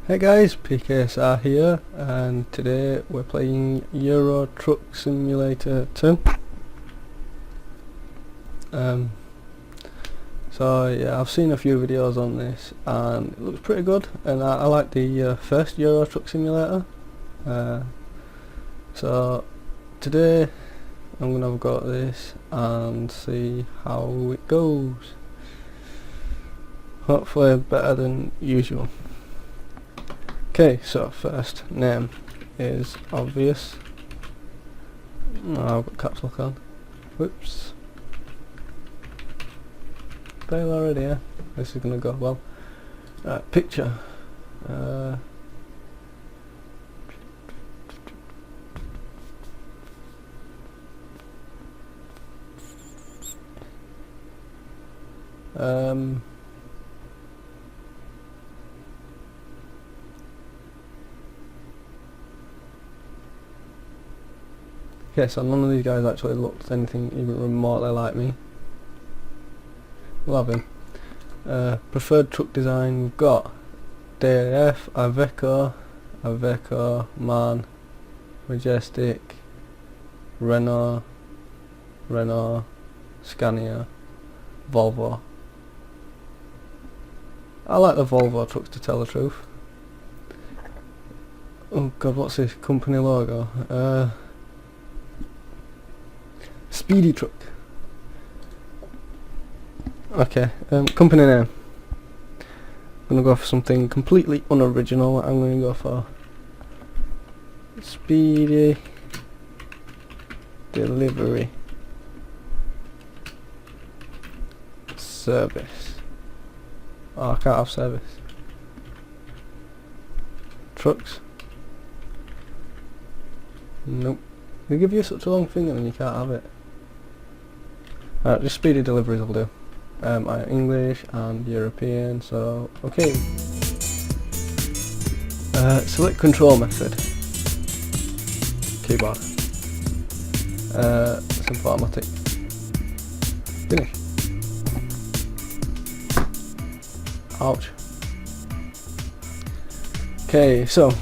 Hey guys, PKSR here, and today we're playing Euro Truck Simulator 2. So yeah, I've seen a few videos on this and it looks pretty good, and I like the first Euro Truck Simulator. So today I'm gonna have a go at this and see how it goes. Hopefully better than usual. Okay, so first name is obvious. Oh, I've got caps lock on. Whoops. Fail already, yeah. This is gonna go well. Right, picture. Okay, so none of these guys actually looked anything even remotely like me. Love him. Preferred truck design, we've got DAF, Iveco, MAN, Majestic, Renault, Scania, Volvo. I like the Volvo trucks, to tell the truth. Oh god, what's this company logo? Speedy truck. Okay, company name. I'm gonna go for something completely unoriginal. I'm gonna go for Speedy Delivery Service. Oh, I can't have service. Trucks? Nope. They give you such a long thing and then you can't have it. Just speedy deliveries will do. I'm English and European, so okay. Select control method. Keyboard. Simple automatic. Finish. Ouch. Okay, so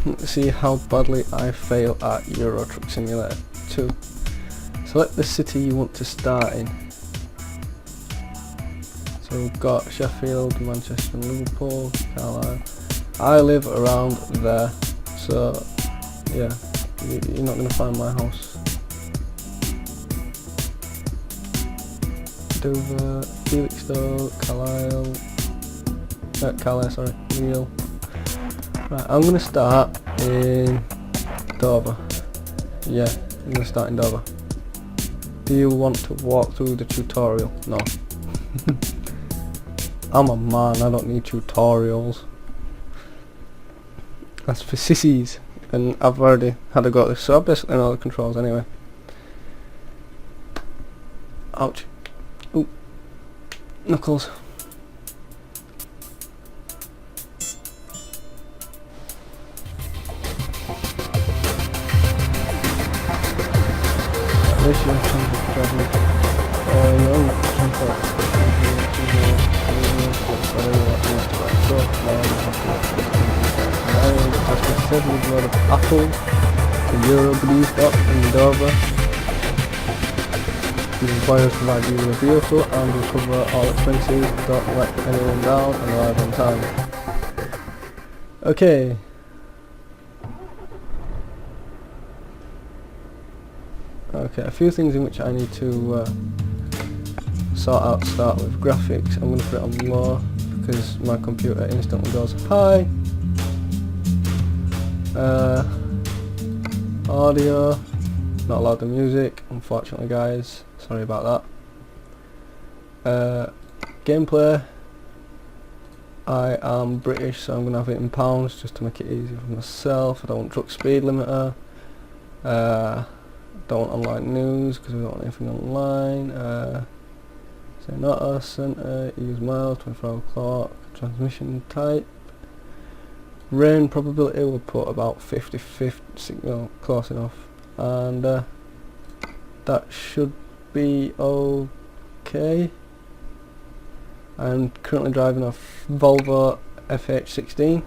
let's see how badly I fail at Euro Truck Simulator 2. Select the city you want to start in. So we've got Sheffield, Manchester, Liverpool, Carlisle. I live around there, so yeah, you're not going to find my house. Dover, Felixstowe, Calais, sorry, Neil. Right, I'm going to start in Dover. Yeah, I'm going to start in Dover. Do you want to walk through the tutorial? No. I'm a man, I don't need tutorials. That's for sissies, and I've already had a go at this, so I basically know the controls anyway. Ouch. Ooh. Knuckles. We've got Apple, the Euro Blue Stop in Dover. The employers provide you with a vehicle and will cover all expenses. Don't let anyone down and arrive on time. Okay. Okay, a few things in which I need to sort out to start with. Graphics, I'm going to put it on low because my computer instantly goes hi. Audio, not allowed the music, unfortunately guys, sorry about that. Gameplay, I am British, so I'm going to have it in pounds just to make it easy for myself. I don't want truck speed limiter, don't want online news because we don't want anything online. Say not a centre, use miles, 24 clock, transmission type. Rain probability we'll put about 50-50, close enough, and that should be okay. I'm currently driving a Volvo FH16.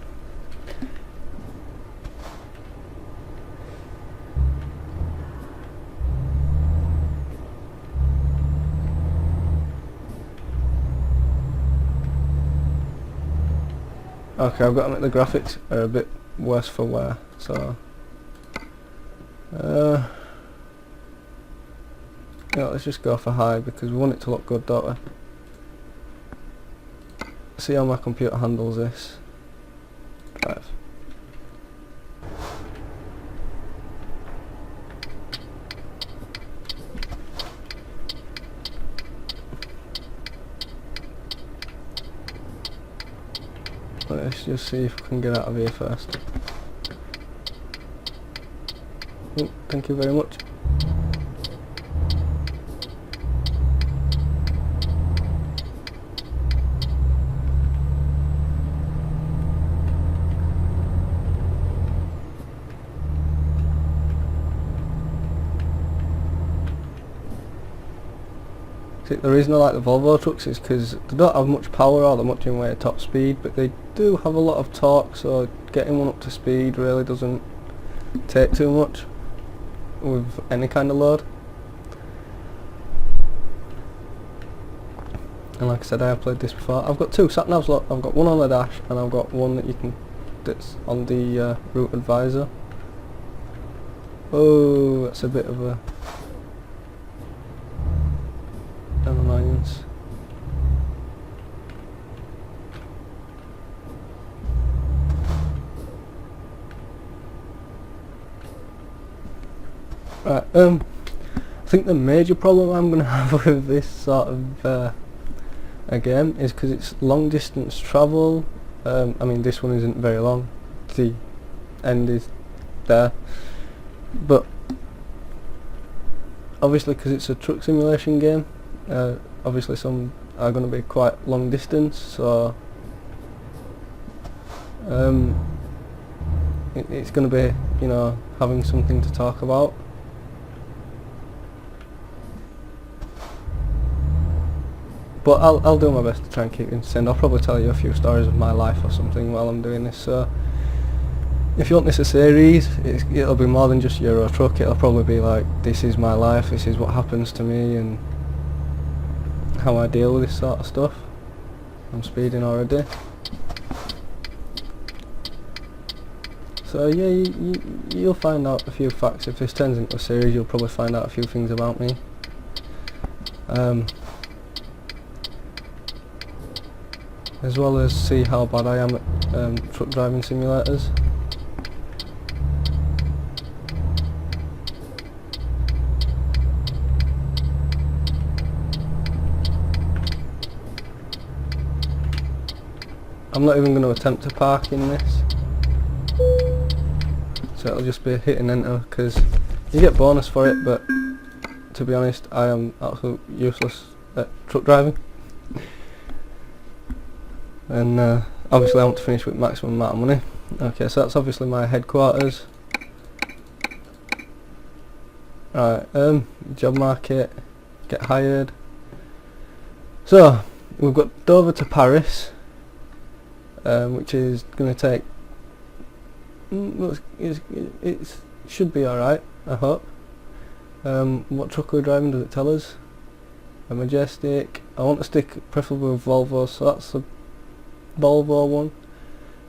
Okay, I've got to make the graphics are a bit worse for wear, so yeah, let's just go for high because we want it to look good, don't we? See how my computer handles this. Drive. Let's just see if we can get out of here first. Oh, thank you very much. See, the reason I like the Volvo trucks is because they don't have much power or they're much in way of top speed, but they do have a lot of torque, so getting one up to speed really doesn't take too much with any kind of load. And like I said, I have played this before. I've got two sat navs. Look, I've got one on the dash and I've got one that you can that's on the route advisor. Oh, that's a bit of an annoyance. Right, I think the major problem I'm going to have with this sort of a game is because it's long distance travel. I mean, this one isn't very long, the end is there, but obviously because it's a truck simulation game, obviously some are going to be quite long distance, so it's going to be, you know, having something to talk about. But I'll do my best to try and keep it entertained. I'll probably tell you a few stories of my life or something while I'm doing this. So if you want this a series, it'll be more than just Euro Truck. It'll probably be like, this is my life, this is what happens to me and how I deal with this sort of stuff. I'm speeding already. So yeah, you'll find out a few facts. If this turns into a series, you'll probably find out a few things about me. As well as see how bad I am at truck driving simulators. I'm not even going to attempt to park in this, so it'll just be hit and enter because you get bonus for it, but to be honest I am absolutely useless at truck driving. And obviously I want to finish with maximum amount of money. Okay, so that's obviously my headquarters. Right, job market, get hired. So we've got Dover to Paris, which is going to take, it should be alright, I hope. What truck are we driving, does it tell us? A Majestic. I want to stick preferably with Volvo, so that's the Volvo one.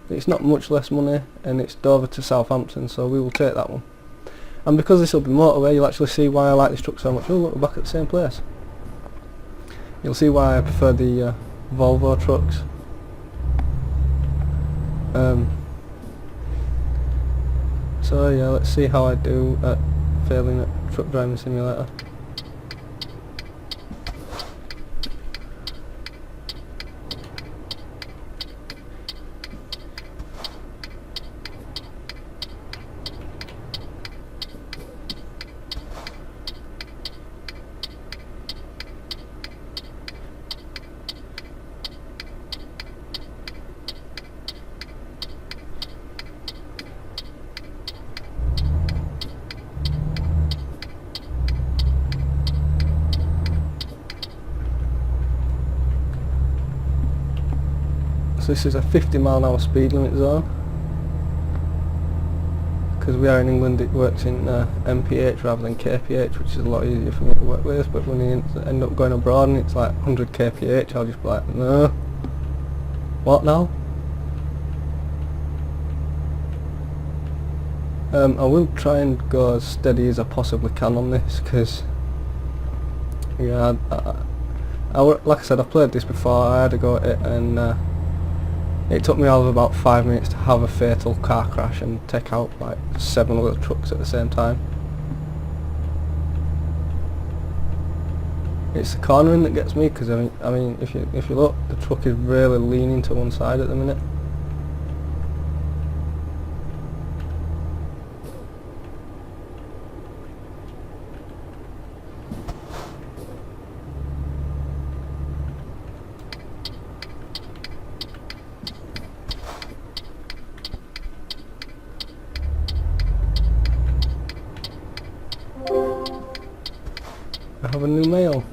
It's not much less money and it's Dover to Southampton, so we will take that one. And because this will be motorway, you'll actually see why I like this truck so much. Oh look, we're back at the same place. You'll see why I prefer the Volvo trucks. So yeah, let's see how I do at failing at truck driving simulator. So this is a 50 mile an hour speed limit zone. because we are in England, it works in MPH rather than KPH, which is a lot easier for me to work with. But when you end up going abroad and it's like 100 kph, I'll just be like, no, what now? I will try and go as steady as I possibly can on this, because yeah, like I said, I've played this before. I had to go at it, and it took me all of about 5 minutes to have a fatal car crash and take out like 7 other trucks at the same time. It's the cornering that gets me, because I mean, if you look, the truck is really leaning to one side at the minute. I have a new mail.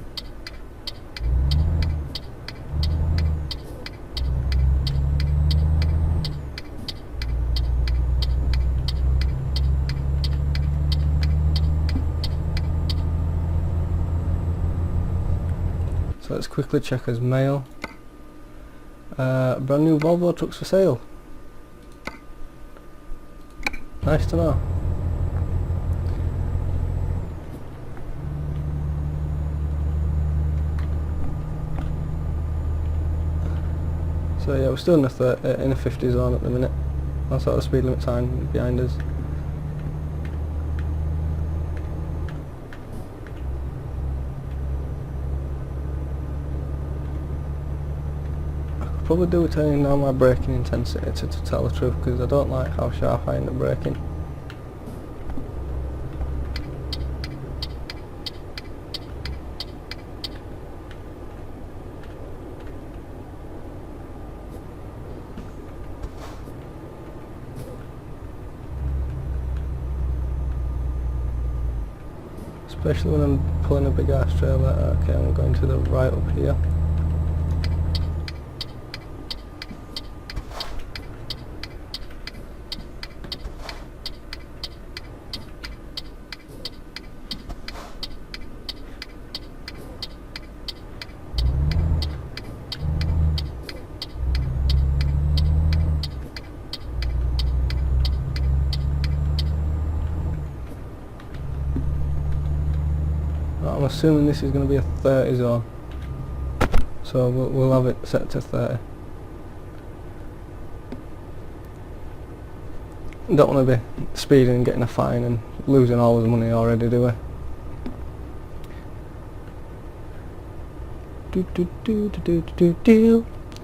So let's quickly check his mail. Brand new Volvo trucks for sale. Nice to know. So yeah, we're still in the 50 zone at the minute. That's sort of speed limit sign behind us. I could probably do with turning down my braking intensity to tell the truth, because I don't like how sharp I end up braking. Especially when I'm pulling a big ass trailer. Okay, I'm going to the right up here. I'm assuming this is going to be a 30 zone, so we'll have it set to 30. Don't want to be speeding and getting a fine and losing all the money already, do we?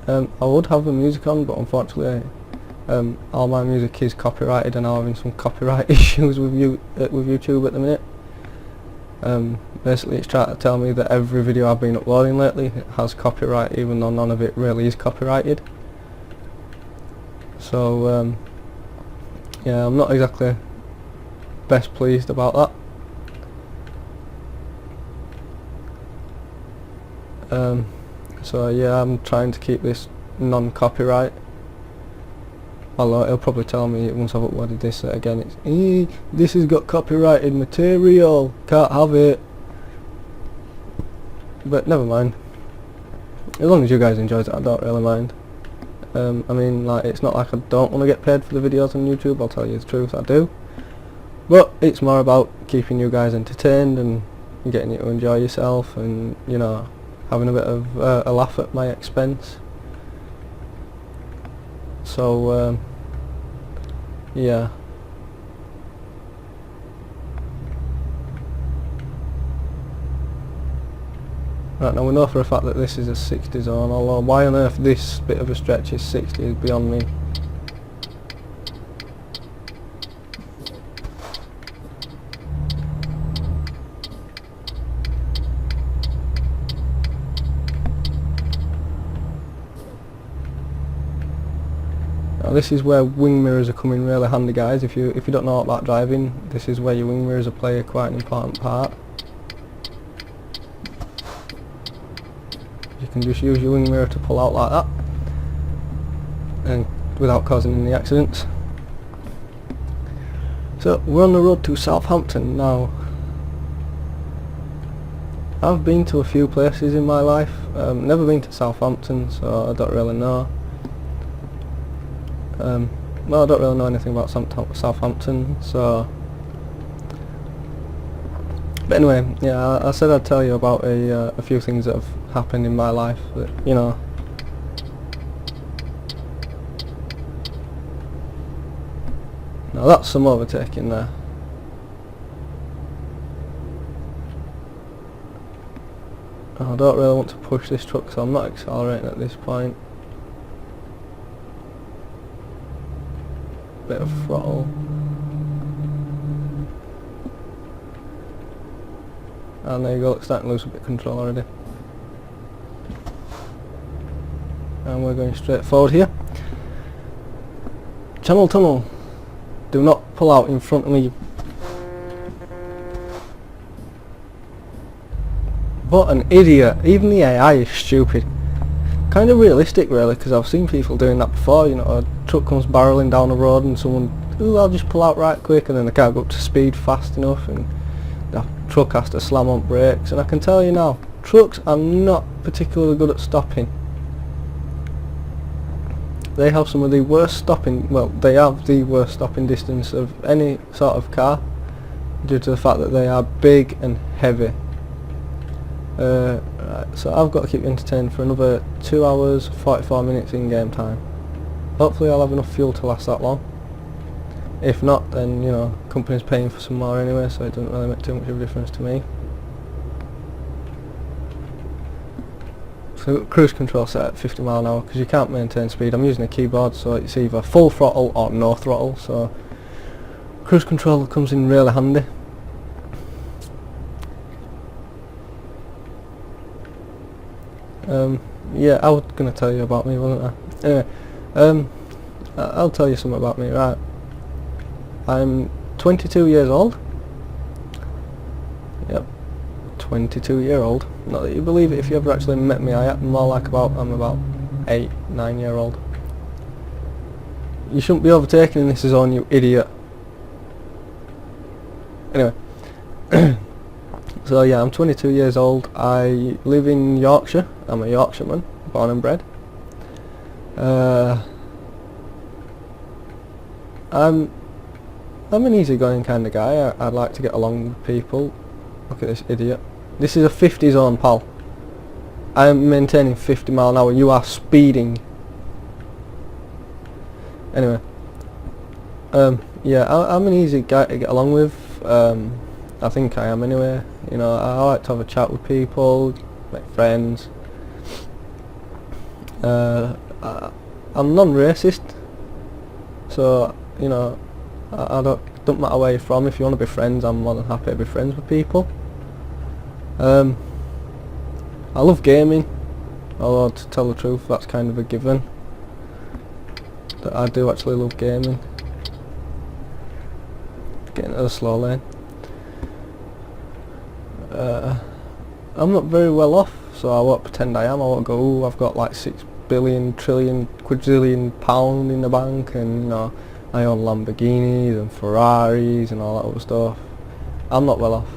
I would have the music on, but unfortunately all my music is copyrighted, and I'm having some copyright issues with YouTube at the minute. Basically it's trying to tell me that every video I've been uploading lately has copyright, even though none of it really is copyrighted. So yeah, I'm not exactly best pleased about that. So yeah, I'm trying to keep this non-copyright, although it'll probably tell me once I've uploaded this that again it's this has got copyrighted material, can't have it. But never mind, as long as you guys enjoy it, I don't really mind. I mean, like, it's not like I don't want to get paid for the videos on YouTube, I'll tell you the truth, I do. But it's more about keeping you guys entertained and getting you to enjoy yourself, and, you know, having a bit of a laugh at my expense. So yeah. Right, now we know for a fact that this is a 60 zone, although why on earth this bit of a stretch is 60 is beyond me. Now this is where wing mirrors are coming really handy, guys. If you don't know about driving, this is where your wing mirrors play quite an important part. You can just use your wing mirror to pull out like that, and without causing any accidents. So we're on the road to Southampton now. I've been to a few places in my life, never been to Southampton, so I don't really know. Well, I don't really know anything about Southampton, so... But anyway, yeah, I said I'd tell you about a few things that have happened in my life that, you know... Now that's some overtaking there. I don't really want to push this truck, so I'm not accelerating at this point. Bit of throttle. And there you go, it's starting to lose a bit of control already. And we're going straight forward here. Channel tunnel. Do not pull out in front of me. What an idiot. Even the AI is stupid. Kind of realistic really, because I've seen people doing that before. You know, a truck comes barreling down the road and someone, ooh, I'll just pull out right quick, and then they can't go up to speed fast enough and the truck has to slam on brakes. And I can tell you now, trucks are not particularly good at stopping. They have some of the worst stopping, well, they have the worst stopping distance of any sort of car, due to the fact that they are big and heavy. Right, so I've got to keep entertained for another 2 hours 44 minutes in game time. Hopefully I'll have enough fuel to last that long. If not, then, you know, company's paying for some more anyway, so it doesn't really make too much of a difference to me. So cruise control set at 50 mile an hour because you can't maintain speed. I'm using a keyboard, so it's either full throttle or no throttle, so cruise control comes in really handy. Yeah, I was going to tell you about me, wasn't I? Anyway, I'll tell you something about me, right. I'm 22 years old. Yep, 22-year-old. Not that you believe it if you ever actually met me. I'm about 8, 9-year-old. You shouldn't be overtaking in this zone, you idiot. Anyway. So yeah, I'm 22 years old. I live in Yorkshire. I'm a Yorkshireman, born and bred. I'm an easygoing kind of guy. I'd like to get along with people. Look at this idiot. This is a 50 zone, pal. I am maintaining 50 mile an hour. You are speeding. Anyway. Yeah, I'm an easy guy to get along with. I think I am anyway. You know, I like to have a chat with people, make friends. I'm non-racist, so you know, I don't matter where you're from. If you want to be friends, I'm more than happy to be friends with people. I love gaming, although to tell the truth, that's kind of a given. That I do actually love gaming. Getting to the slow lane. I'm not very well off, so I won't pretend I am. I won't go, ooh, I've got like 6 billion, trillion, quadrillion pound in the bank, and you know, I own Lamborghinis and Ferraris and all that other stuff. I'm not well off.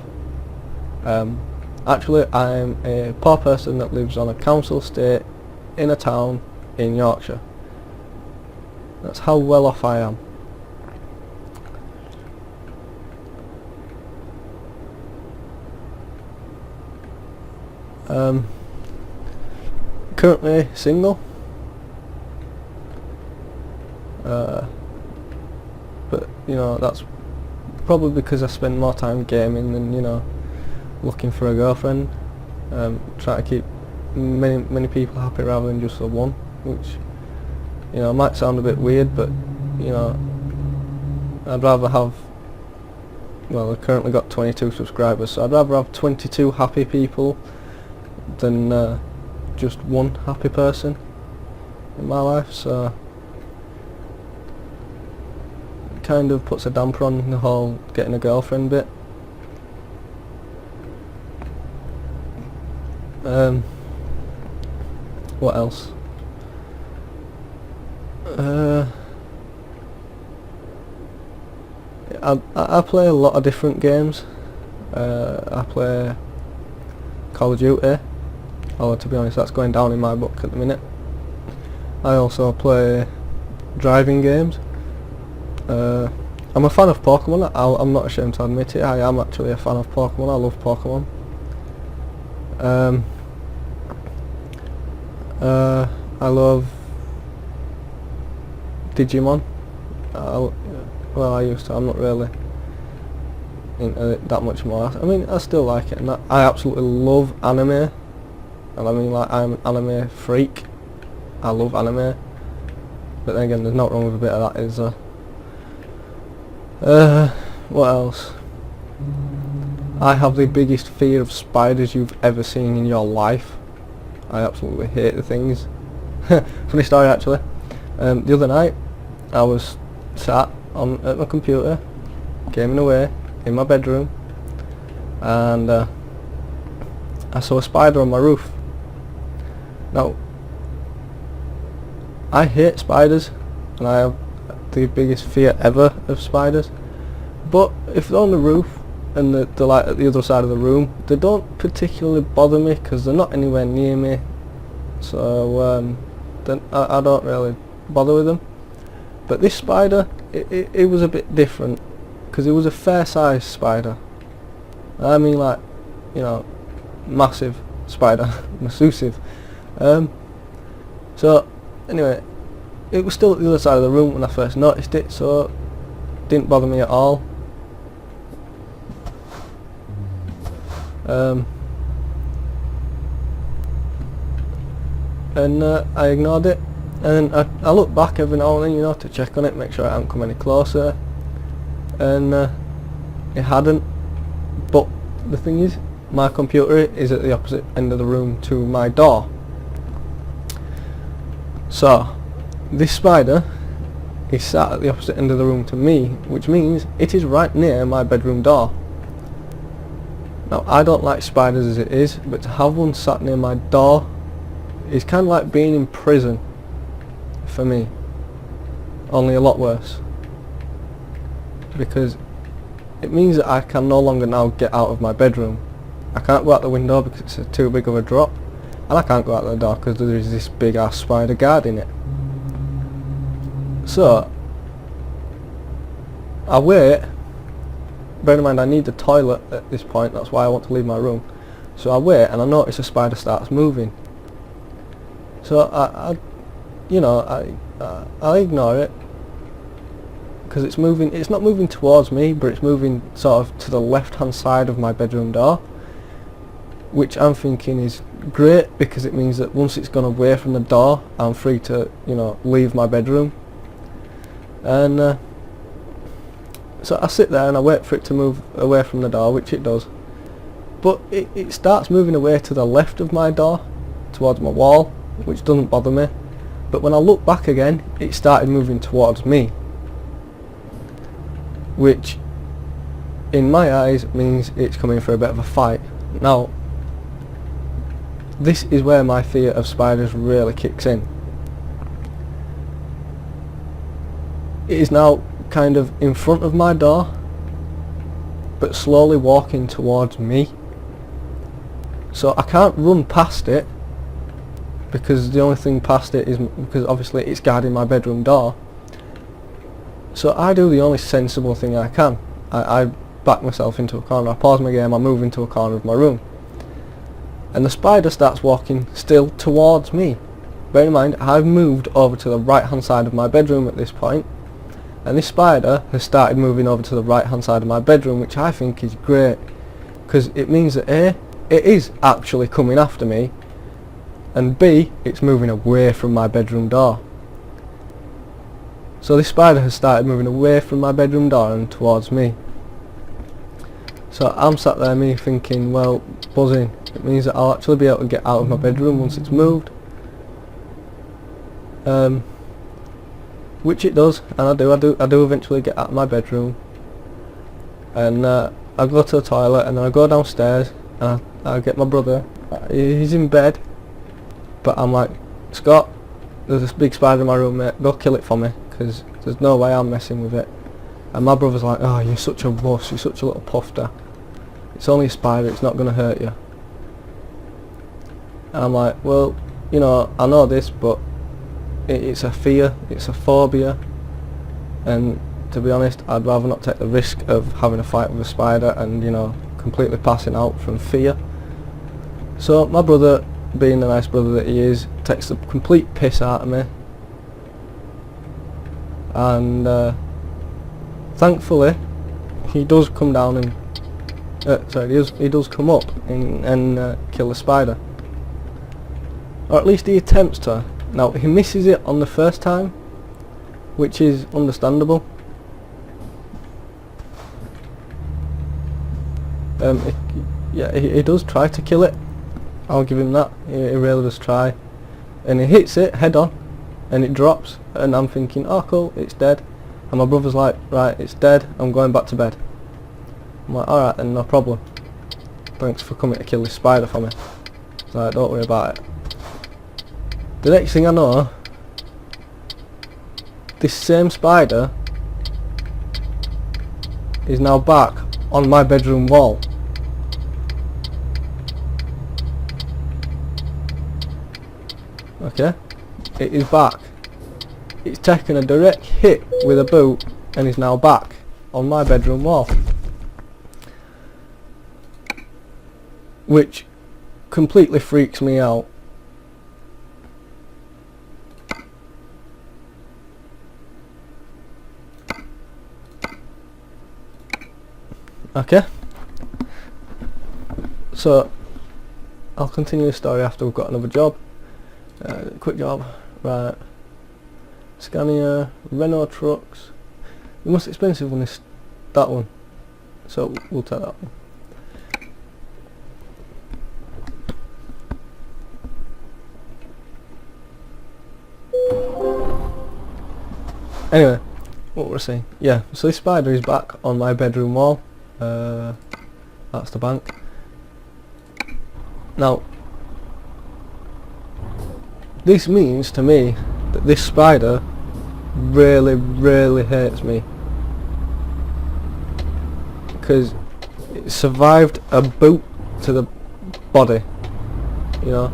Actually, I'm a poor person that lives on a council estate in a town in Yorkshire. That's how well off I am. Currently single, but you know, that's probably because I spend more time gaming than, you know, looking for a girlfriend. Trying to keep many people happy rather than just the one, which, you know, might sound a bit weird, but you know, I'd rather have, well, I've currently got 22 subscribers, so I'd rather have 22 happy people than just one happy person in my life. So it kind of puts a damper on the whole getting a girlfriend bit. What else? I play a lot of different games. I play Call of Duty, although to be honest that's going down in my book at the minute. I also play driving games. I'm a fan of Pokemon. I'm not ashamed to admit it. I am actually a fan of Pokemon. I love Pokemon. I love Digimon. Well, I used to. I'm not really into it that much more. I mean, I still like it, and I absolutely love anime. And I mean, like, I'm an anime freak. I love anime. But then again, there's not wrong with a bit of that, is there? What else? I have the biggest fear of spiders you've ever seen in your life. I absolutely hate the things. Funny story actually. The other night I was sat at my computer, gaming away in my bedroom, and I saw a spider on my roof. Now, I hate spiders, and I have the biggest fear ever of spiders, but if they're on the roof and they're like at the other side of the room, they don't particularly bother me because they're not anywhere near me, so then I don't really bother with them. But this spider, it was a bit different because it was a fair sized spider. I mean, like, you know, massive spider, massive. So anyway, it was still at the other side of the room when I first noticed it, so it didn't bother me at all. And I ignored it, and then I look back every now and then, you know, to check on it, make sure it hadn't come any closer, and it hadn't. But the thing is, my computer is at the opposite end of the room to my door, so this spider is sat at the opposite end of the room to me, which means it is right near my bedroom door. Now, I don't like spiders as it is, but to have one sat near my door is kind of like being in prison for me, only a lot worse, because it means that I can no longer now get out of my bedroom. I can't go out the window because it's too big of a drop, and I can't go out the door because there is this big ass spider guarding it. So I wait. Bear in mind, I need the toilet at this point, that's why I want to leave my room. So I wait, and I notice a spider starts moving. So I ignore it because it's moving. It's not moving towards me, but it's moving sort of to the left-hand side of my bedroom door, which I'm thinking is great because it means that once it's gone away from the door, I'm free to, you know, leave my bedroom. And so I sit there and I wait for it to move away from the door, which it does. But it starts moving away to the left of my door, towards my wall, which doesn't bother me. But when I look back again, it started moving towards me, which in my eyes means it's coming for a bit of a fight. Now, this is where my fear of spiders really kicks in. It is now kind of in front of my door, but slowly walking towards me. So I can't run past it, because the only thing past it is because obviously it's guarding my bedroom door. So I do the only sensible thing I can. I back myself into a corner, I pause my game, I move into a corner of my room, and the spider starts walking still towards me. Bear in mind, I've moved over to the right hand side of my bedroom at this point, and this spider has started moving over to the right hand side of my bedroom, which I think is great, because it means that A, it is actually coming after me, and B, it's moving away from my bedroom door. So this spider has started moving away from my bedroom door and towards me. So I'm sat there, me thinking, well, buzzing, it means that I'll actually be able to get out of my bedroom once it's moved. Which it does, and I do eventually get out of my bedroom, and I go to the toilet, and then I go downstairs, and I get my brother. He's in bed, but I'm like, Scott, there's this big spider in my room, mate, go kill it for me, because there's no way I'm messing with it. And my brother's like, oh, you're such a wuss, you're such a little puffer. It's only a spider, it's not going to hurt you. And I'm like, well, you know, I know this, but it's a fear, it's a phobia, and to be honest, I'd rather not take the risk of having a fight with a spider and, you know, completely passing out from fear. So my brother, being the nice brother that he is, takes the complete piss out of me, and thankfully he does come down and he does come up and kill the spider, or at least he attempts to. Now he misses it on the first time, which is understandable. He does try to kill it, I'll give him that, he really does try, and he hits it head on and it drops, and I'm thinking, oh cool, it's dead. And my brother's like, right, it's dead, I'm going back to bed. I'm like, alright then, no problem, thanks for coming to kill this spider for me. He's like, don't worry about it. The next thing I know, this same spider is now back on my bedroom wall. Okay, it is back. It's taken a direct hit with a boot and is now back on my bedroom wall, which completely freaks me out. Okay, so I'll continue the story after we've got another job. Quick job, right? Scania, Renault trucks. The most expensive one is that one, so we'll take that one. Anyway, what were I saying? Yeah, so this spider is back on my bedroom wall. That's the bank. Now, this means to me that this spider really, really hates me, because it survived a boot to the body, you know,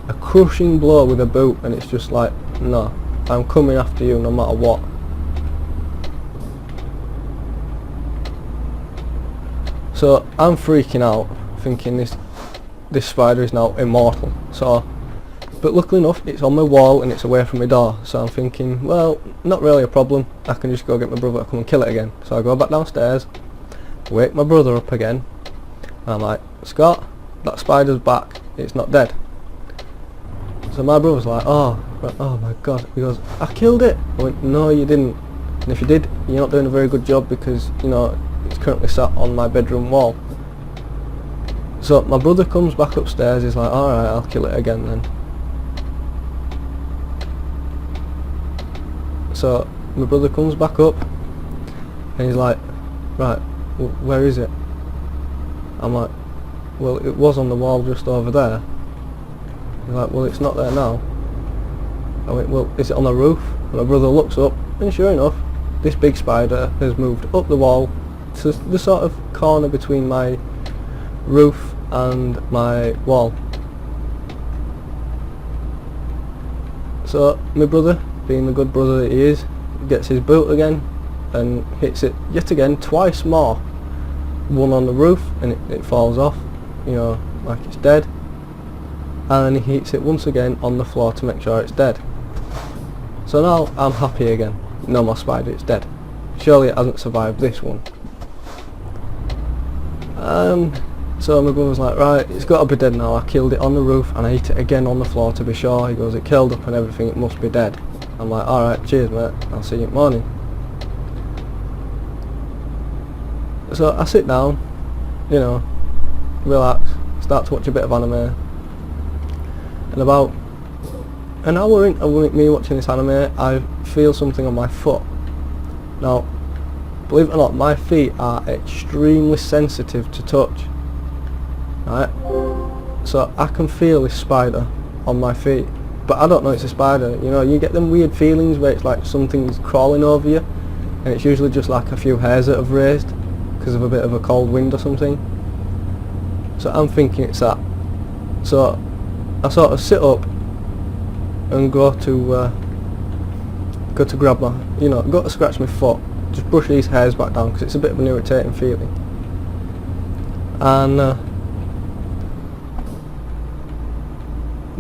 a crushing blow with a boot, and it's just like, no, I'm coming after you no matter what. So I'm freaking out, thinking this spider is now immortal. So, but luckily enough, it's on my wall and it's away from my door. So I'm thinking, well, not really a problem. I can just go get my brother to come and kill it again. So I go back downstairs, wake my brother up again, and I'm like, Scott, that spider's back. It's not dead. So my brother's like, oh my god. He goes, I killed it. I went, no, you didn't. And if you did, you're not doing a very good job, because, you know, it's currently sat on my bedroom wall. So my brother comes back upstairs, he's like, alright, I'll kill it again then. So my brother comes back up and he's like, right, where is it? I'm like, well, it was on the wall just over there. He's like, well, it's not there now. I went, well, is it on the roof? And my brother looks up, and sure enough, this big spider has moved up the wall to the sort of corner between my roof and my wall. So my brother, being the good brother that he is, gets his boot again and hits it yet again, twice more. One on the roof and it falls off, you know, like it's dead, and then he hits it once again on the floor to make sure it's dead. So now I'm happy again. No more spider, it's dead. Surely it hasn't survived this one. So my brother's like, right, it's got to be dead now. I killed it on the roof and I hit it again on the floor to be sure. He goes, it curled up and everything, it must be dead. I'm like, alright, cheers mate, I'll see you in the morning. So I sit down, you know, relax, start to watch a bit of anime, and about an hour into me watching this anime, I feel something on my foot. Now, believe it or not, my feet are extremely sensitive to touch. Right? So I can feel this spider on my feet, but I don't know it's a spider. You know, you get them weird feelings where it's like something's crawling over you, and it's usually just like a few hairs that have raised because of a bit of a cold wind or something. So I'm thinking it's that. So I sort of sit up and go to grab my, go to scratch my foot, just brush these hairs back down because it's a bit of an irritating feeling. And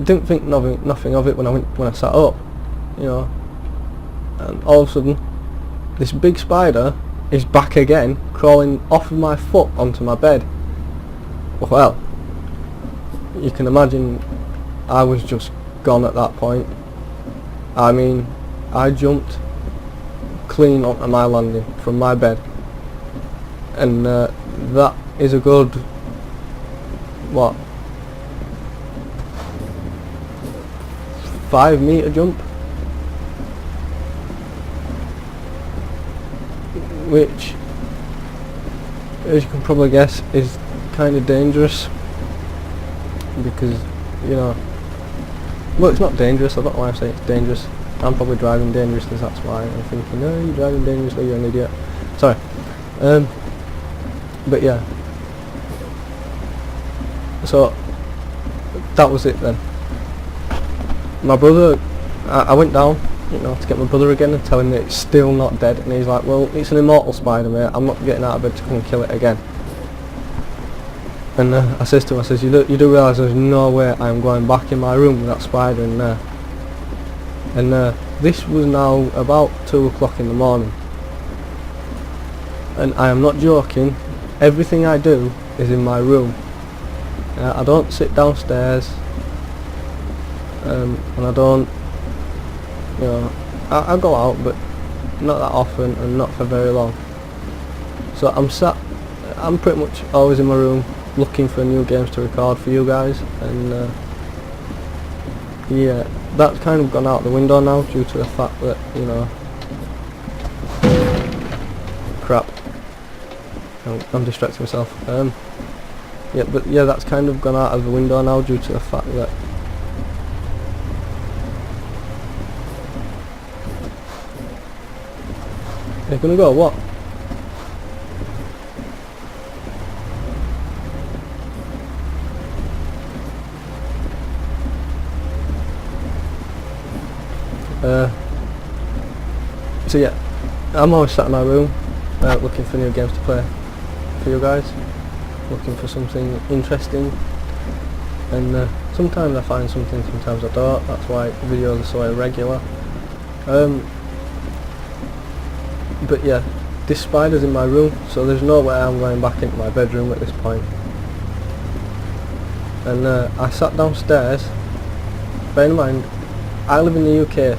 didn't think nothing of it when I sat up, and all of a sudden this big spider is back again, crawling off of my foot onto my bed. Well, you can imagine I was just gone at that point. I mean, I jumped clean onto my landing from my bed, and that is a good, 5 meter jump, which, as you can probably guess, is kind of dangerous, because well, it's not dangerous. I don't know why I say it's dangerous. I'm probably driving dangerously, that's why I'm thinking, no, you're driving dangerously, you're an idiot. Sorry. But yeah, so that was it then. My brother, I went down, to get my brother again and tell him that it's still not dead, and he's like, well, it's an immortal spider, mate, I'm not getting out of bed to come and kill it again. And I says to him, I says, you do realise there's no way I'm going back in my room with that spider in there. And this was now about 2 o'clock in the morning, and I am not joking, everything I do is in my room. I don't sit downstairs, and I don't, I go out, but not that often and not for very long. So I'm pretty much always in my room looking for new games to record for you guys, and yeah, that's kind of gone out the window now due to the fact that, crap, I'm distracting myself. Yeah, but yeah, that's kind of gone out of the window now due to the fact that you're gonna go, what? So yeah, I'm always sat in my room looking for new games to play for you guys, looking for something interesting, and sometimes I find something, sometimes I don't. That's why videos are so irregular. But yeah, this spider's in my room, so there's no way I'm going back into my bedroom at this point. And I sat downstairs. Bear in mind, I live in the UK,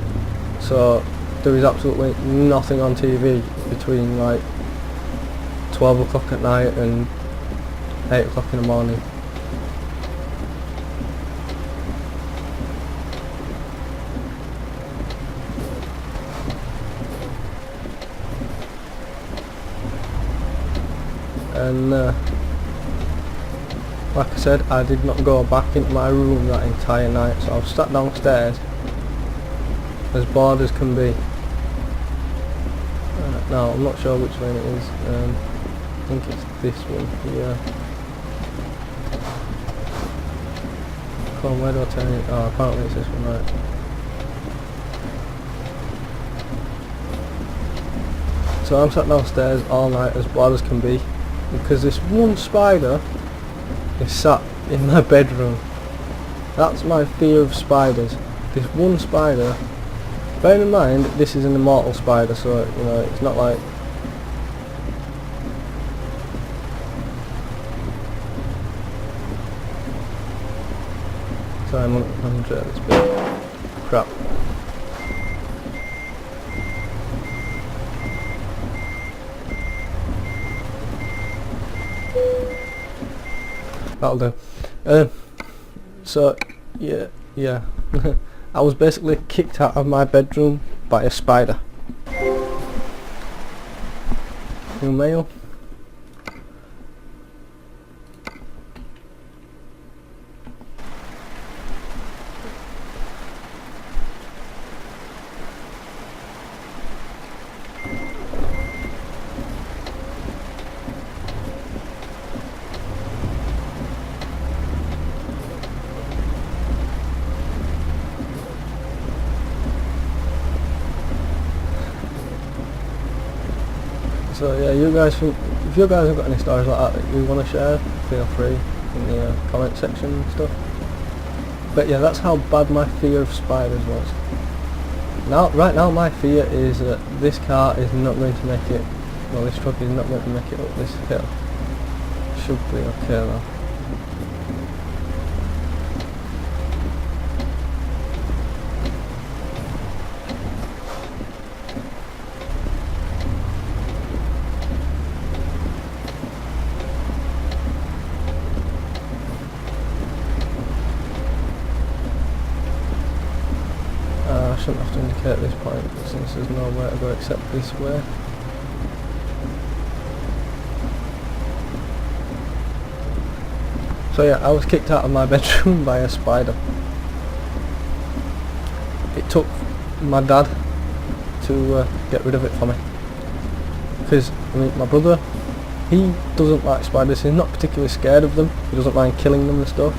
so there is absolutely nothing on TV between like 12 o'clock at night and 8 o'clock in the morning. And like I said, I did not go back into my room that entire night, so I was sat downstairs as bored as can be. Now I'm not sure which lane it is. I think it's this one here. Come on, where do I turn it? Oh, apparently it's this one, right. So I'm sat downstairs all night as bored as can be, because this one spider is sat in my bedroom. That's my fear of spiders. This one spider. Bear in mind, this is an immortal spider, so it's not like sorry, I'm on this bit. Crap. That'll do. So yeah. I was basically kicked out of my bedroom by a spider. New mail. So yeah, you guys think, if you guys have got any stories like that that you want to share, feel free in the comment section and stuff. But yeah, that's how bad my fear of spiders was. Right now my fear is that this car is not going to make it, well, this truck is not going to make it up this hill. Should be okay though. I shouldn't have to indicate this point since there's nowhere to go except this way. So yeah, I was kicked out of my bedroom by a spider. It took my dad to get rid of it for me. Because, I mean, my brother, he doesn't like spiders, he's not particularly scared of them, he doesn't mind killing them and stuff.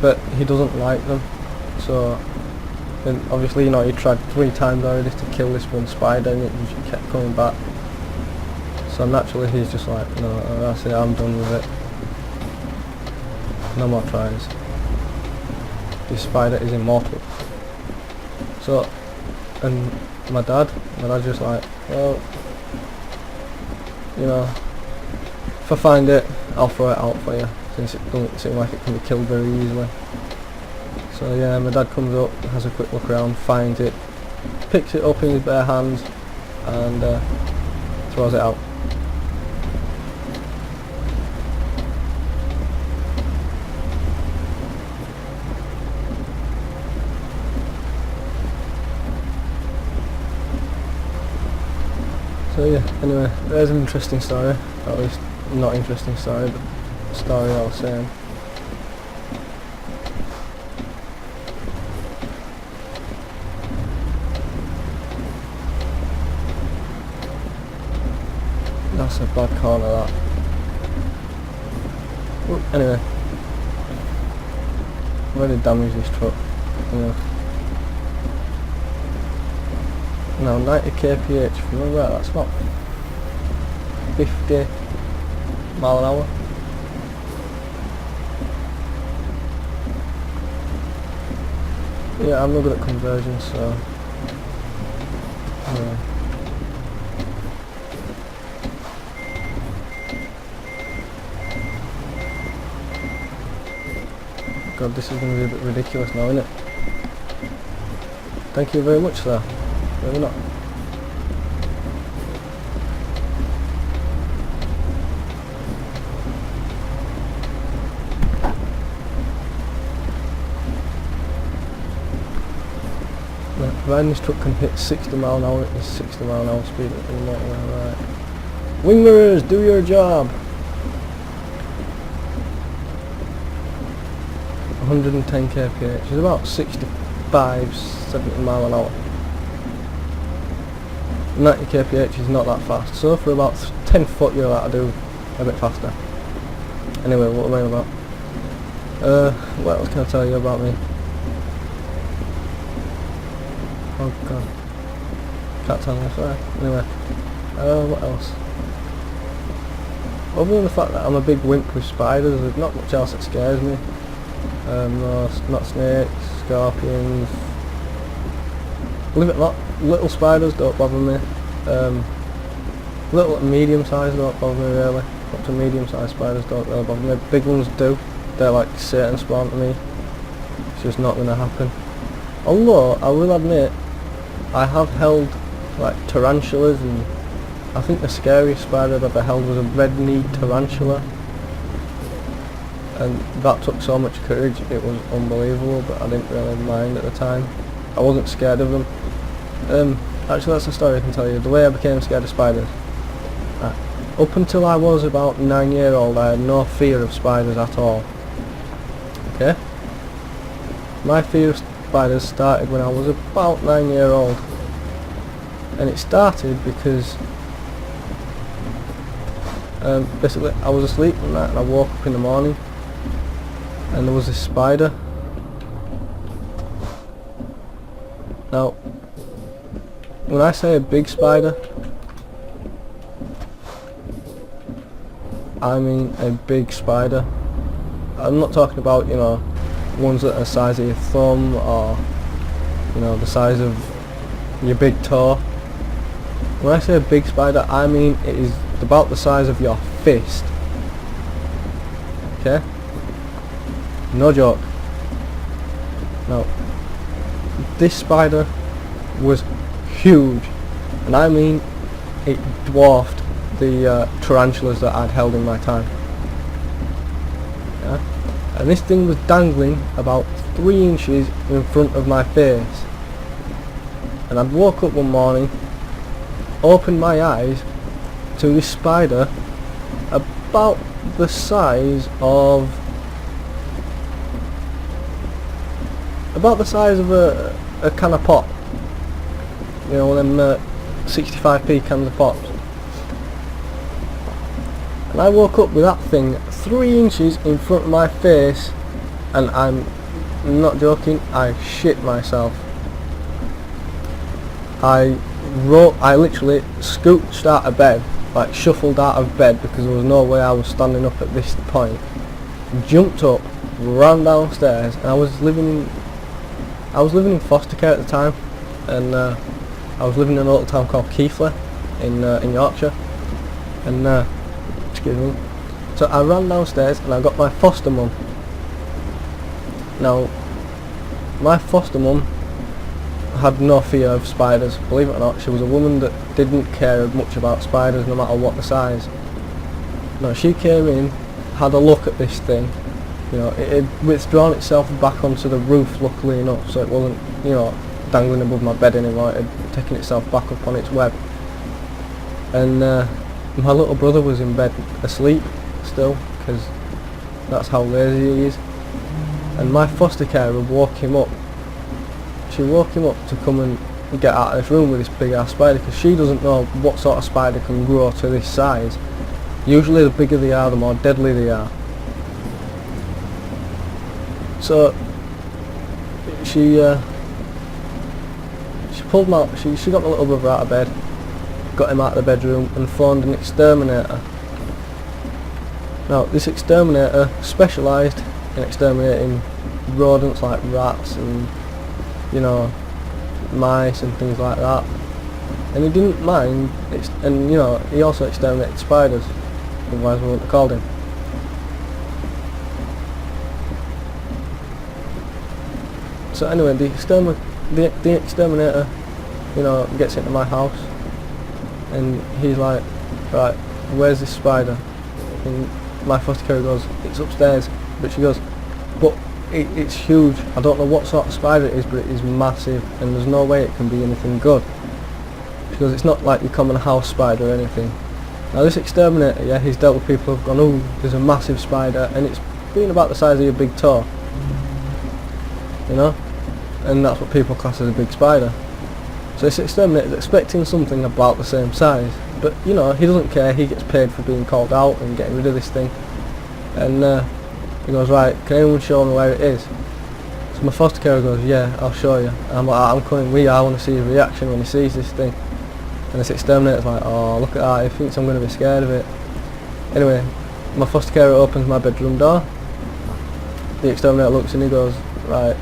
But he doesn't like them. So, and obviously, you know, he tried 3 times already to kill this one spider and it just kept coming back. So naturally he's just like, no, that's it, I'm done with it. No more tries. This spider is immortal. So, and my dad's just like, well, you know, if I find it, I'll throw it out for you, since it doesn't seem like it can be killed very easily. So yeah, my dad comes up, has a quick look around, finds it, picks it up in his bare hands, and throws it out. So yeah, anyway, there's an interesting story, or at least not interesting story, but story I was saying. That's a bad corner, that. Ooh, anyway, I've already damaged this truck. Anyway. Now 90 kph, remember that, that's about 50 mile an hour. Yeah, I'm not good at conversions, so anyway. God, this is going to be a bit ridiculous now, isn't it? Thank you very much, sir. Maybe not. Providing this truck can hit 60 mile an hour, it is 60 mile an hour speed at the motorway, right. Wing mirrors, do your job! 110 kph, it's about 65, 70 mile an hour. 90 kph is not that fast, so for about 10 foot you're allowed to do a bit faster. Anyway, what am I about? What else can I tell you about me? Oh god, can't tell me, sorry. Anyway, what else? Other than the fact that I'm a big wimp with spiders, there's not much else that scares me. No, not snakes, scorpions. Believe it or not, little spiders don't bother me. Little and medium sized don't bother me really. Up to medium sized spiders don't really bother me. Big ones do. They're like Satan spawn to me. It's just not going to happen. Although, I will admit, I have held like tarantulas, and I think the scariest spider I've ever held was a red-kneed tarantula. And that took so much courage, it was unbelievable, but I didn't really mind at the time. I wasn't scared of them. Actually, that's a story I can tell you. The way I became scared of spiders. Up until I was about 9 years old, I had no fear of spiders at all. Okay? My fear of spiders started when I was about 9 years old. And it started because basically I was asleep one night and I woke up in the morning and there was this spider. Now, when I say a big spider, I mean a big spider. I'm not talking about, you know, ones that are the size of your thumb or, you know, the size of your big toe. When I say a big spider, I mean it is about the size of your fist. Okay? No joke. Now, this spider was huge, and I mean it dwarfed the tarantulas that I'd held in my time. Yeah? And this thing was dangling about 3 inches in front of my face. And I'd woke up one morning, opened my eyes to this spider about the size of a can of pop. You know, them 65p cans of pops. And I woke up with that thing 3 inches in front of my face, and I'm not joking, I shit myself. I literally scooched out of bed, like shuffled out of bed, because there was no way I was standing up at this point. Jumped up, ran downstairs, and I was living in foster care at the time, and I was living in a little town called Keighley in Yorkshire, and excuse me. So I ran downstairs and I got my foster mum. Now, my foster mum had no fear of spiders. Believe it or not, she was a woman that didn't care much about spiders, no matter what the size. Now, she came in, had a look at this thing. You know, it had withdrawn itself back onto the roof, luckily enough, so it wasn't, you know, dangling above my bed anymore. It had taken itself back up on its web. And my little brother was in bed asleep still, because that's how lazy he is. And my foster carer woke him up. She woke him up to come and get out of this room with this big ass spider, because she doesn't know what sort of spider can grow to this size. Usually the bigger they are, the more deadly they are. So she pulled him out. She got my little brother out of bed, got him out of the bedroom, and phoned an exterminator. Now, this exterminator specialised in exterminating rodents like rats and, you know, mice and things like that. And he didn't mind, and, you know, he also exterminated spiders, otherwise we wouldn't have called him. So anyway, the exterminator, you know, gets into my house, and he's like, right, where's this spider? And my foster carer goes, it's upstairs. But she goes, but it's huge. I don't know what sort of spider it is, but it is massive, and there's no way it can be anything good. She goes, it's not like your common house spider or anything. Now this exterminator, yeah, he's dealt with people who've gone, oh, there's a massive spider, and it's been about the size of your big toe. You know? And that's what people class as a big spider. So this exterminator is expecting something about the same size, but you know, he doesn't care. He gets paid for being called out and getting rid of this thing. And he goes, right, can anyone show me where it is? So my foster carer goes, yeah, I'll show you. And I'm like, I'm coming with you. I want to see his reaction when he sees this thing. And this exterminator's like, oh, look at that, he thinks I'm going to be scared of it. Anyway, my foster carer opens my bedroom door. The exterminator looks and he goes, right.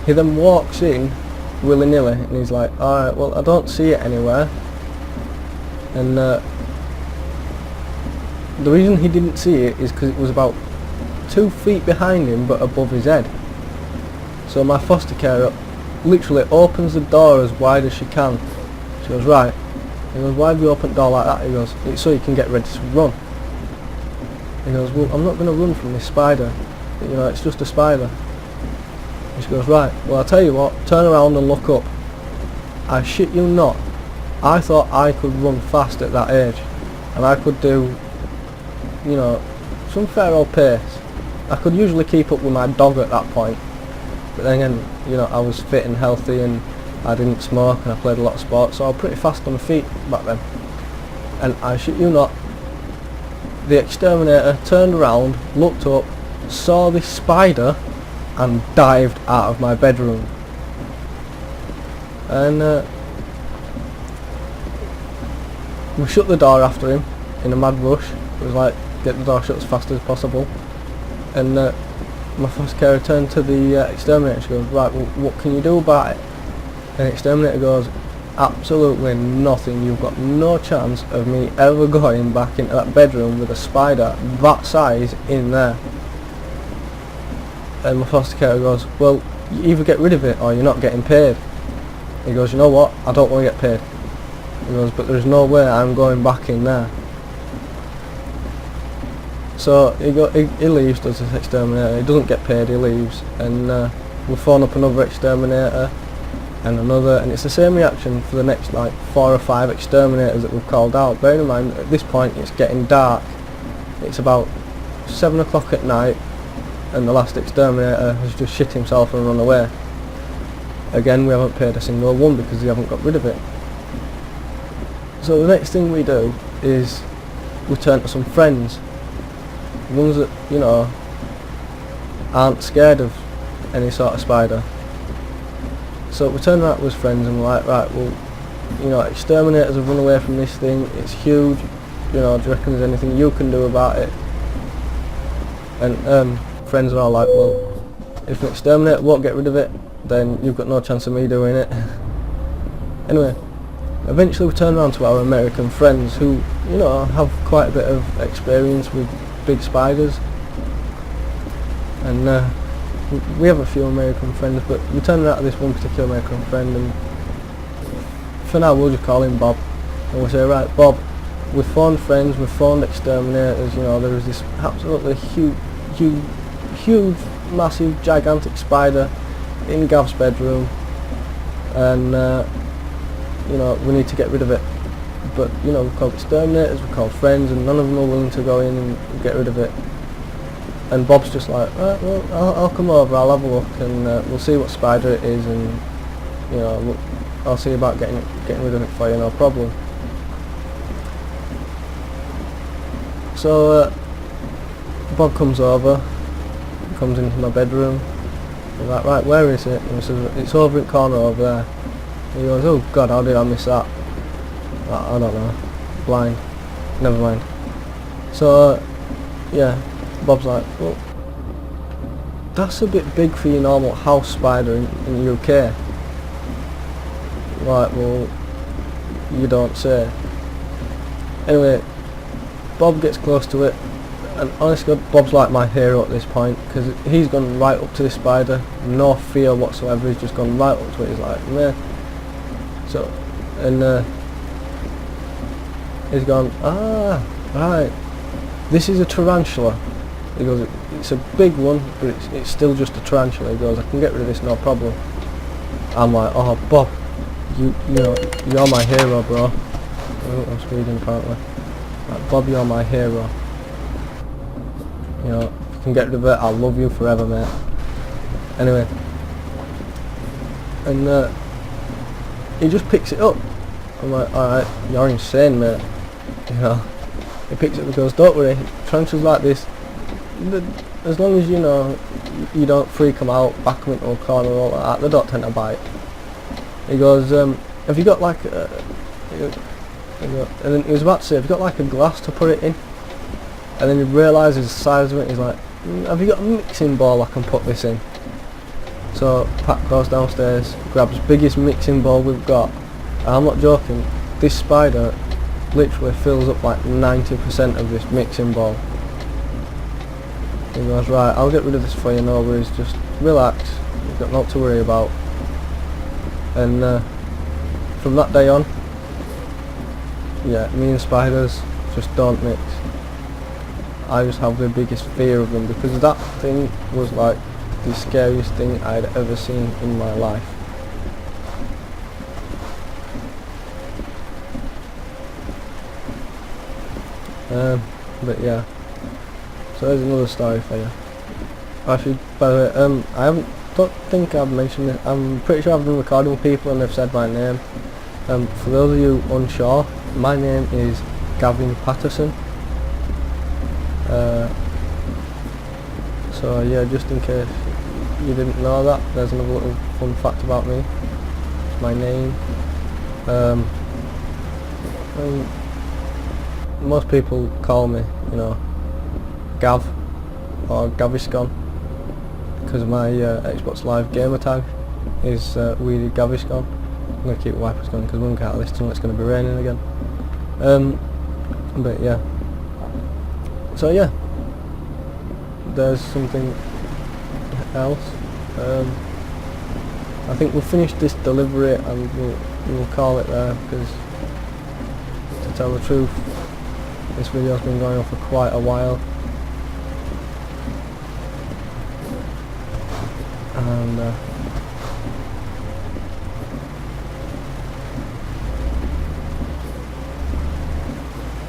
He then walks in willy-nilly and he's like, alright, well, I don't see it anywhere. And the reason he didn't see it is because it was about 2 feet behind him but above his head. So my foster carer literally opens the door as wide as she can. She goes, right. He goes, why have you opened the door like that? He goes, it's so you can get ready to run. He goes, well, I'm not going to run from this spider. You know, it's just a spider. And she goes, right, well, I'll tell you what, turn around and look up. I shit you not, I thought I could run fast at that age, and I could do, you know, some fair old pace. I could usually keep up with my dog at that point, but then again, you know, I was fit and healthy and I didn't smoke and I played a lot of sports, so I was pretty fast on my feet back then. And I shit you not, the exterminator turned around, looked up, saw this spider and dived out of my bedroom. And we shut the door after him in a mad rush. It was like get the door shut as fast as possible. And my foster carer turned to the exterminator. She goes, right, well, what can you do about it? And the exterminator goes, absolutely nothing. You've got no chance of me ever going back into that bedroom with a spider that size in there. And my foster carer goes, well, you either get rid of it or you're not getting paid. He goes, you know what, I don't want to get paid. He goes, but there's no way I'm going back in there. So he leaves, does this exterminator. He doesn't get paid, he leaves. And we phone up another exterminator and another, and it's the same reaction for the next like 4 or 5 exterminators that we've called out. Bearing in mind, at this point it's getting dark. It's about 7 o'clock at night, and the last exterminator has just shit himself and run away. Again, we haven't paid a single one because we haven't got rid of it. So the next thing we do is we turn to some friends, ones that, you know, aren't scared of any sort of spider. So we turn around to his friends and we're like, right, well, you know, exterminators have run away from this thing, it's huge, you know, do you reckon there's anything you can do about it? And friends are all like, well, if an exterminator won't get rid of it, then you've got no chance of me doing it. Anyway, eventually we turn around to our American friends who, you know, have quite a bit of experience with big spiders. And we have a few American friends, but we turn around to this one particular American friend, and for now we'll just call him Bob. And we'll say, right, Bob, we've phoned friends, we've phoned exterminators, you know, there is this absolutely huge, massive, gigantic spider in Gav's bedroom, and you know, we need to get rid of it. But, you know, we've called exterminators, we've called friends, and none of them are willing to go in and get rid of it. And Bob's just like, right, well, I'll come over, I'll have a look, and we'll see what spider it is, and, you know, I'll see about getting rid of it for you, no problem. So Bob comes over, comes into my bedroom. I'm like, right, where is it? And he says, it's over in the corner over there. And he goes, oh God, how did I miss that? I don't know. Blind. Never mind. So yeah, Bob's like, well, that's a bit big for your normal house spider in the UK. Like, well, you don't say. Anyway, Bob gets close to it, and honestly, Bob's like my hero at this point, because he's gone right up to this spider, no fear whatsoever. He's just gone right up to it. He's like, meh. So, and he's gone, ah, right, this is a tarantula. He goes, it's a big one, but it's still just a tarantula. He goes, I can get rid of this, no problem. I'm like, oh Bob, you know, you're my hero, bro. Oh, I'm speeding apparently. Like, Bob, you're my hero. You know, if you can get rid of it, I'll love you forever, mate. Anyway, and he just picks it up. I'm like, alright, you're insane, mate. You know, he picks it up and goes, don't worry, tarantulas like this, as long as, you know, you don't freak them out, back them into a corner or all like that, they don't tend to bite. He goes, have you got like a, and then he was about to say, have you got like a glass to put it in? And then he realises the size of it. He's like, have you got a mixing bowl I can put this in? So Pat goes downstairs, grabs the biggest mixing bowl we've got, and I'm not joking, this spider literally fills up like 90% of this mixing bowl. He goes, right, I'll get rid of this for you, no worries, just relax, you've got naught to worry about. And from that day on, yeah, me and spiders just don't mix. I just have the biggest fear of them, because that thing was like the scariest thing I'd ever seen in my life. But yeah, so there's another story for you. Actually, by the way, don't think I've mentioned it. I'm pretty sure I've been recording with people and they've said my name. For those of you unsure, my name is Gavin Patterson. So yeah, just in case you didn't know that, there's another little fun fact about me. It's my name. Most people call me, you know, Gav or Gaviscon, because my Xbox Live gamer tag is Weedy Gaviscon. I'm going to keep wipers going because we won't get out of this tunnel, it's going to be raining again. But yeah, so yeah, there's something else. I think we'll finish this delivery and we'll call it there, because to tell the truth, this video's been going on for quite a while, and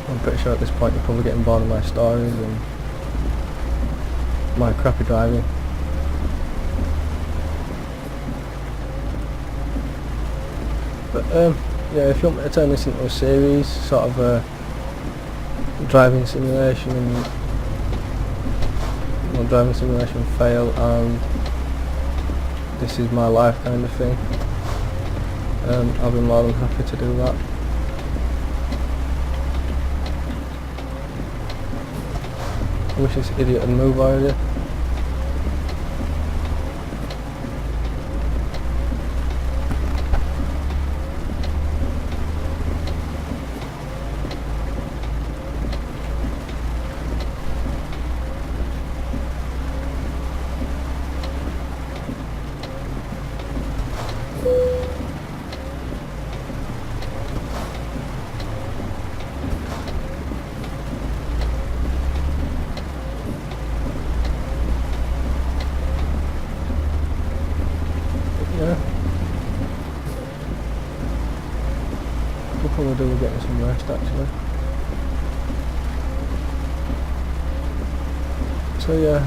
I'm pretty sure at this point you're probably getting bored of my stories and my crappy driving. But yeah, if you want me to turn this into a series, sort of a driving simulation and driving simulation fail and this is my life kind of thing, I'll be more than happy to do that. I wish this idiot had moved already. Yeah, we'll probably do getting some rest actually. So yeah,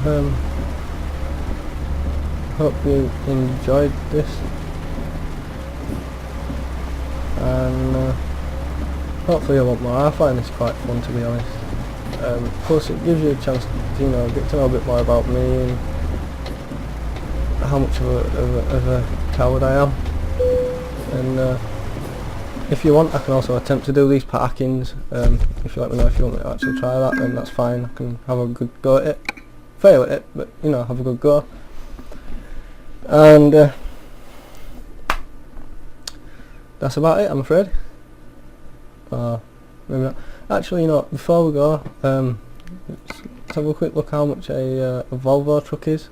hope you enjoyed this, and hopefully I want more. I find this quite fun, to be honest. Plus it gives you a chance to, you know, get to know a bit more about me and how much of a coward I am. And if you want, I can also attempt to do these parkings. If you let me know if you want me to actually try that, then that's fine. I can have a good go at it, fail at it, but you know, have a good go. And that's about it, I'm afraid. Maybe not. Actually, you know, before we go, let's have a quick look how much a Volvo truck is.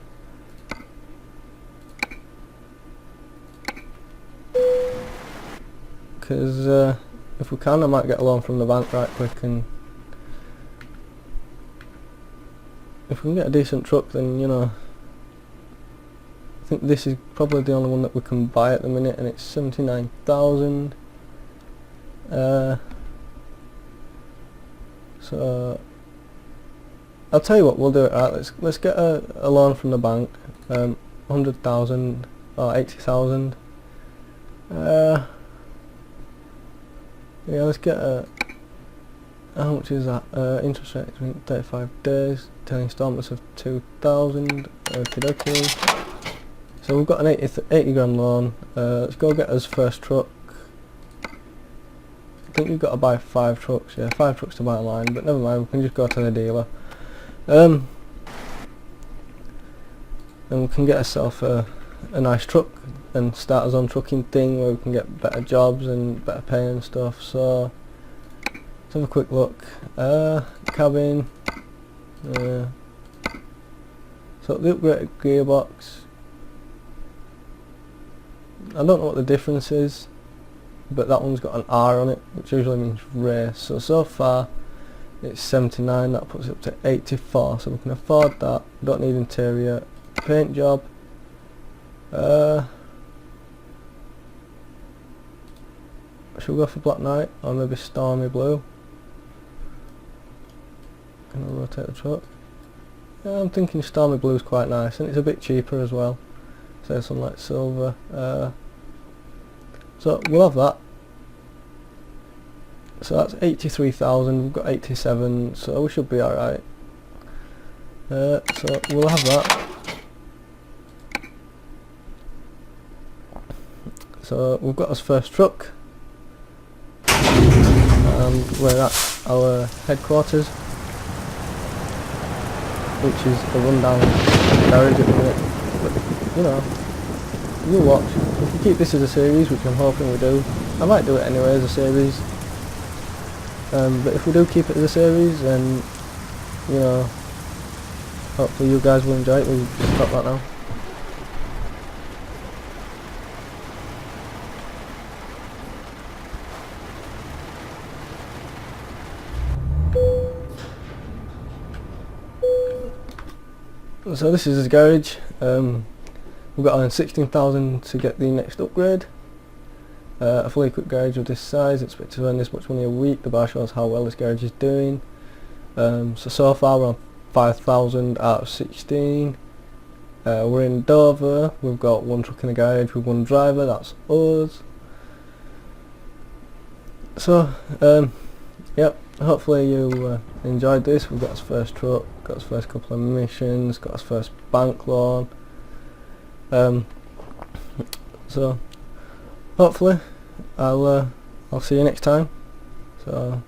Because if we can, I might get a loan from the bank right quick, and if we can get a decent truck, then, you know, I think this is probably the only one that we can buy at the minute, and it's 79,000. So I'll tell you what, we'll do it. Right, let's get a loan from the bank, 100,000 or 80,000. Yeah, let's get a, how much is that? Interest rate 35 days, 10 installments of 2,000. Okay. So we've got an 80 grand loan. Let's go get us first truck. I think you've got to buy 5 trucks. Yeah, 5 trucks to buy online, but never mind, we can just go to the dealer. And we can get ourselves a nice truck and start our own trucking thing where we can get better jobs and better pay and stuff. So let's have a quick look. Cabin. So the upgraded gearbox, I don't know what the difference is, but that one's got an R on it, which usually means race. So far it's 79, that puts it up to 84, so we can afford that. Don't need interior. Paint job, should we go for Black Knight or maybe Stormy Blue? Can I rotate the truck? Yeah, I'm thinking Stormy Blue is quite nice, and it's a bit cheaper as well. Say something like silver. So we'll have that. So that's 83,000. We've got 87, so we should be all right. So we'll have that. So we've got our first truck, and we're at our headquarters. which is a rundown garage at the minute. But you know, you'll watch. If we keep this as a series, which I'm hoping we do, I might do it anyway as a series. But if we do keep it as a series, then you know, hopefully you guys will enjoy it. We'll just stop that now. So this is his garage. We've got on 16,000 to get the next upgrade. A fully equipped garage of this size, expect to earn this much money a week. The bar shows how well this garage is doing. So far we're on 5,000 out of 16. We're in Dover. We've got one truck in the garage with one driver, that's us. So yep, hopefully you enjoyed this. We've got his first truck, got his first couple of missions, got his first bank loan. So hopefully I'll see you next time. So